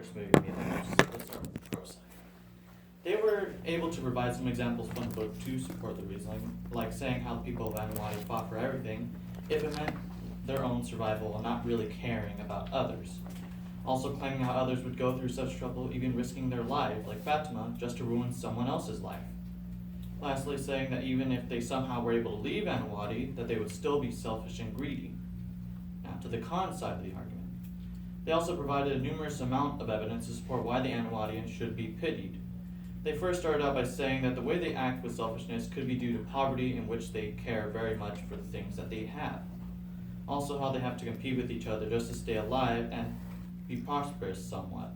first movie made them, let's start with the pro side. They were able to provide some examples from the book to support the reasoning, like saying how the people of Vanuatu fought for everything if it meant their own survival and not really caring about others. Also claiming how others would go through such trouble, even risking their life, like Fatima, just to ruin someone else's life. Lastly, saying that even if they somehow were able to leave Vanuatu, that they would still be selfish and greedy. Now, to the con side of the argument. They also provided a numerous amount of evidence to support why the Vanuatuians should be pitied. They first started out by saying that the way they act with selfishness could be due to poverty, in which they care very much for the things that they have. Also, how they have to compete with each other just to stay alive and be prosperous somewhat.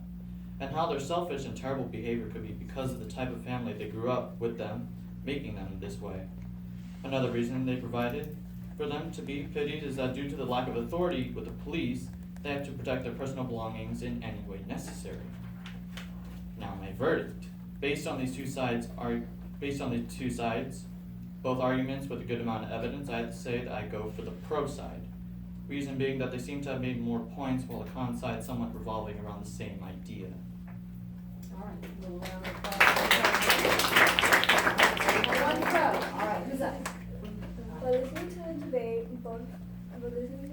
And how their selfish and terrible behavior could be because of the type of family they grew up with them, making them this way. Another reason they provided for them to be pitied is that due to the lack of authority with the police, they have to protect their personal belongings in any way necessary. Now my verdict. Based on these two sides, both arguments with a good amount of evidence, I have to say that I go for the pro side. Reason being that they seem to have made more points, while the con side somewhat revolving around the same idea. Alright, we'll round of applause. One pro. Alright, who's up? By listening to the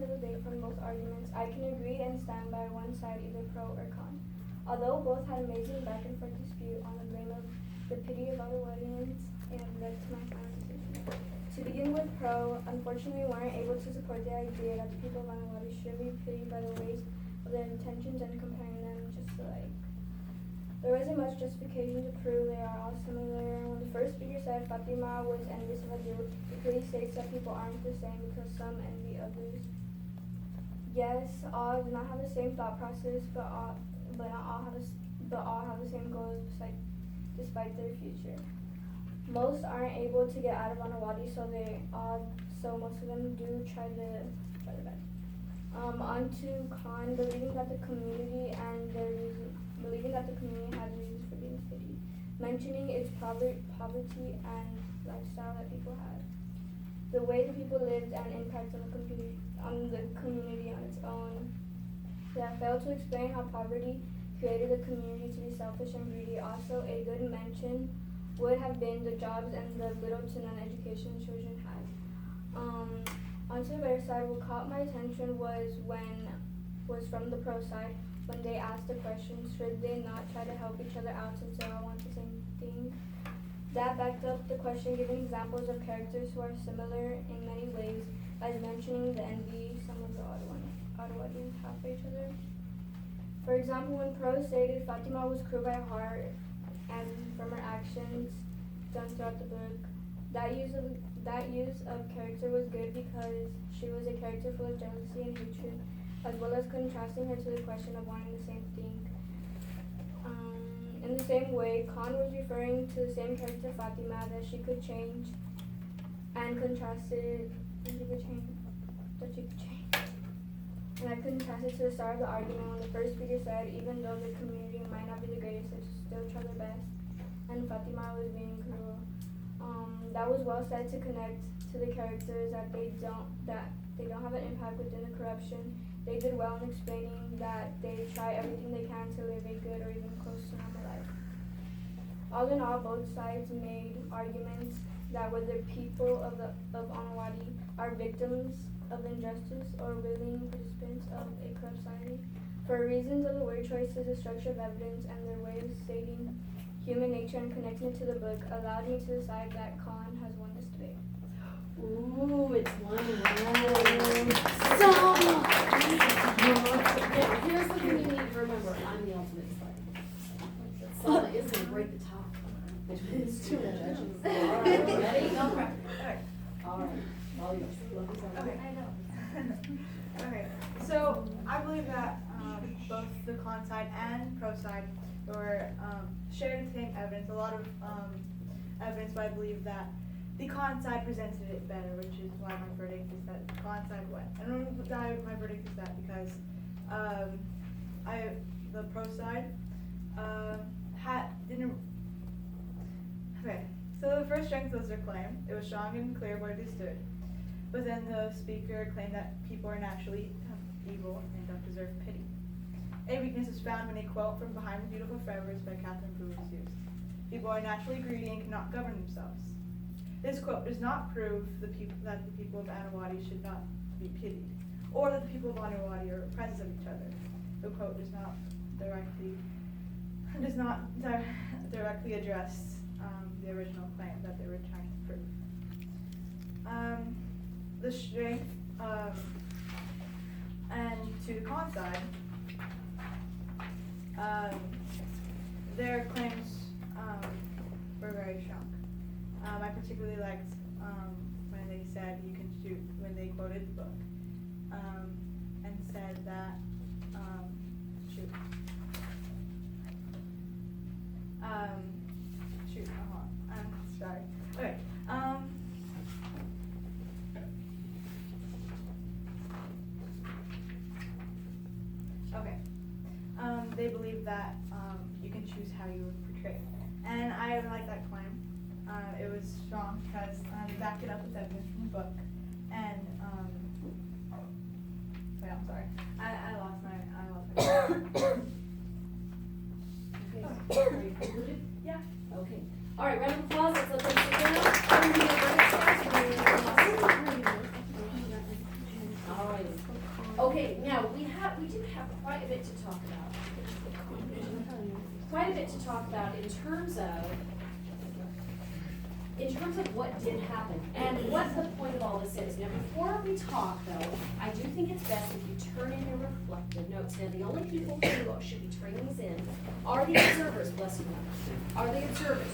debate from both arguments, I can agree and stand by one side, either pro or con. Although both had amazing back and forth dispute on the blame of the pity of other audience and led to my final decision. To begin with, pro, unfortunately weren't able to support the idea that the people of Vanuatu should be pitied by the ways of their intentions and comparing them just alike. There wasn't much justification to prove they are all similar. When the first speaker said Fatima was envious of Abdul, it clearly states that people aren't the same because some envy others. Yes, all do not have the same thought process, but all have the same goals despite their future. Most aren't able to get out of Vanuatu, so most of them do try their best. On to con, believing that the community had reasons for being pitied, mentioning its poverty and lifestyle that people had, the way the people lived and impact on the community on its own. They have failed to explain how poverty created the community to be selfish and greedy. Also, a good mention would have been the jobs and the little to none education children had. Onto the better side, what caught my attention was from the pro side when they asked the question, should they not try to help each other out since they all want the same thing? That backed up the question, giving examples of characters who are similar in many ways, as mentioning the envy some of the Ottawaans have for each other. For example, when pro stated Fatima was cruel by heart and from her actions done throughout the book, that use of character was good because she was a character full of jealousy and hatred, as well as contrasting her to the question of wanting the same thing. In the same way, Khan was referring to the same character Fatima, that she could change, and contrasted that she could change. And I contrasted to the start of the argument when the first speaker said, even though the community might not be the greatest, they still try their best, and Fatima was being cruel. That was well said to connect to the characters that they don't have an impact within the corruption. They did well in explaining that they try everything they can to live a good or even close to normal life. All in all, both sides made arguments that whether people of Vanuatu are victims of injustice or willing participants of a corrupt society. For reasons of the word choices, the structure of evidence, and their way of stating human nature and connecting it to the book allowed me to decide that Khan has won this debate. Ooh, it's 1-1. Here's the thing you need to remember. I'm the ultimate fighter. Sala is going to break the top between these two judges. All right, ready? Go for it. All right. All yours. Okay, I know. Okay, so I believe that both the con side and pro side were sharing the same evidence. A lot of evidence, but I believe that the con side presented it better, which is why my verdict is that the con side won. And my verdict is that because the pro side didn't. Okay, so the first strength was their claim. It was strong and clear where they stood. But then the speaker claimed that people are naturally evil and don't deserve pity. A weakness is found when a quote from Behind the Beautiful Forever by Catherine Pruitt is used. People are naturally greedy and cannot govern themselves. This quote does not prove that the people of Anawati should not be pitied, or that the people of Anawati are friends of each other. The quote does not directly address the original claim that they were trying to prove. The strength and to the con side, their claims were very strong. I particularly liked when they said you can shoot, when they quoted the book, and said that, I'm sorry. Okay, they believe that you can choose how you would portray it. And I like that claim. It was strong because they backed it up with evidence from the book. And wait, I'm sorry. I lost my Okay, are you concluded? Yeah. Okay. All right, round of applause, let's let them sit down. All right. Okay, now we do have quite a bit to talk about. Quite a bit to talk about in terms of what did happen and what the point of all this is. Now, before we talk, though, I do think it's best if you turn in your reflective notes. Now, the only people who should be turning these in are the observers, bless you, are the observers.